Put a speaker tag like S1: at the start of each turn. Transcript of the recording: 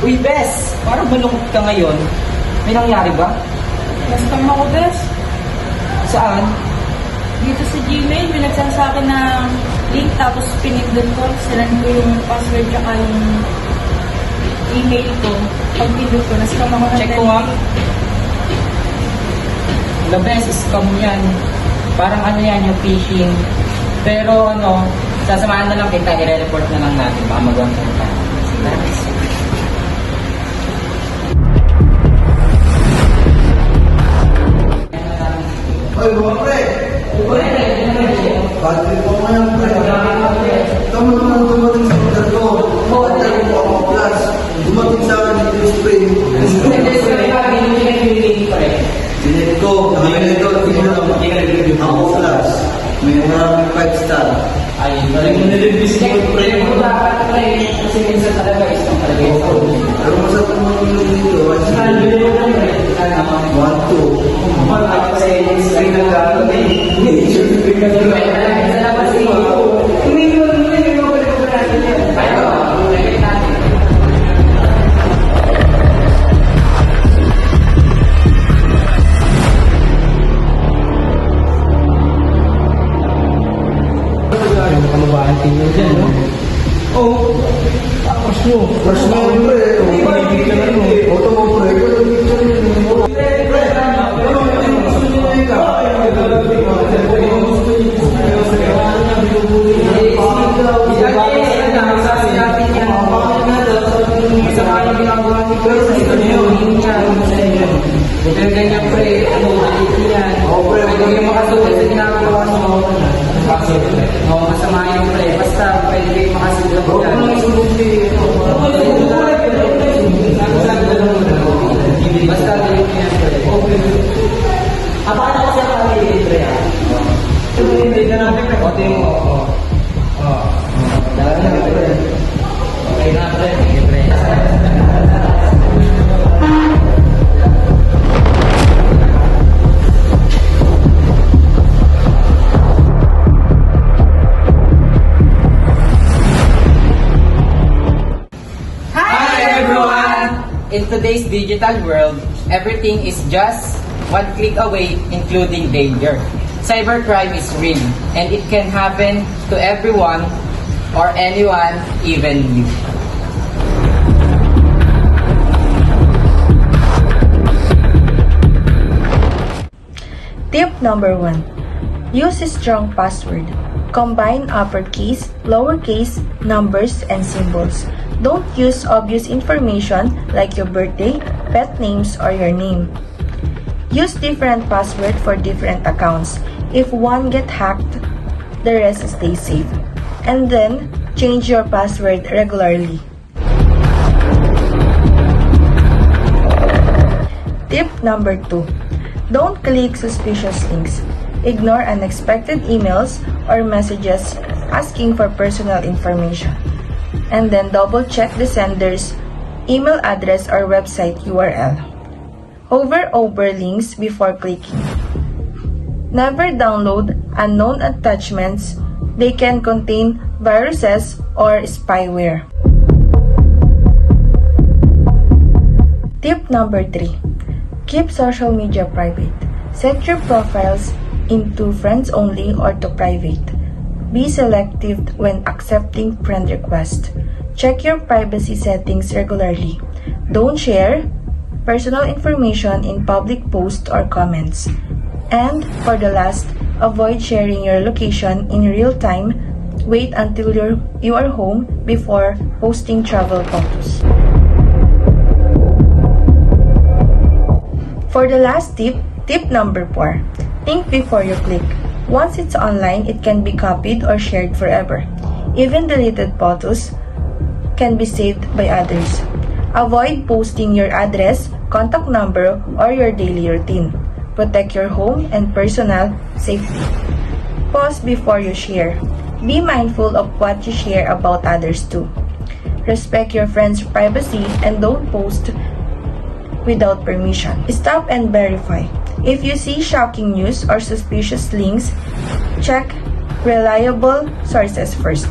S1: Uy, Bes! Parang malungkot ka ngayon. May nangyari ba?
S2: Na-scam ako, Bes.
S1: Saan?
S2: Dito sa Gmail, may nagsan sa akin ng link, tapos pinindot ko, sinend ko yung password tsaka yung email ko. Pag pinindot ko, na-scam ako ng
S1: Check ko nga. The best, scam yan. Parang ano yan, yung phishing. Pero ano, sasamahan na lang kita, i-report na lang natin. Baka magawang kita.
S3: Ay, mga pre! Battery po mo yan, pre. Tama naman dumating sa order ko. Battery po ako plus. Dumating sa akin yung spray. Binet ko. Nakakita ko. Ako plus. May maraming 5 star.
S1: Ay, balik mo nilibis ko, pre. Ito dapat, pre. Kasi minsan talaga, isang talaga yung phone.
S3: Pero masarap naman yung dito. 1, 2. First mo yung pre. Auto mo pre.
S1: Huwag ganyan, pre. Ano, dito yan.
S3: Pre.
S1: Pwede kayo makasulat sa ginagawa mo. Oo, masama yan, pre. Basta, pwede kayo makasulat yan. Basta, dito yan, pre. Apakala ko siya kami, pre. Hindi na natin, pre. Ote mo. Dala na, pre. Okay na, pre. Okay, pre. In today's digital world, everything is just one click away, including danger. Cybercrime is real, and it can happen to everyone or anyone, even you.
S4: Tip number 1. Use a strong password. Combine uppercase, lowercase, numbers, and symbols. Don't use obvious information like your birthday, pet names, or your name. Use different password for different accounts. If one get hacked, the rest stay safe. And then, change your password regularly. Tip number 2. Don't click suspicious links. Ignore unexpected emails or messages asking for personal information. And then double check the sender's email address or website URL. Hover over links before clicking. Never download unknown attachments. They can contain viruses or spyware. Tip number 3. Keep social media private. Set your profiles into friends only or to private. Be selective when accepting friend requests. Check your privacy settings regularly. Don't share personal information in public posts or comments. And for the last, avoid sharing your location in real time. Wait until you are home before posting travel photos. For the last tip, tip number 4. Think before you click. Once it's online, it can be copied or shared forever. Even deleted photos can be saved by others. Avoid posting your address, contact number, or your daily routine. Protect your home and personal safety. Pause before you share. Be mindful of what you share about others too. Respect your friends' privacy and don't post without permission. Stop and verify. If you see shocking news or suspicious links, check reliable sources first.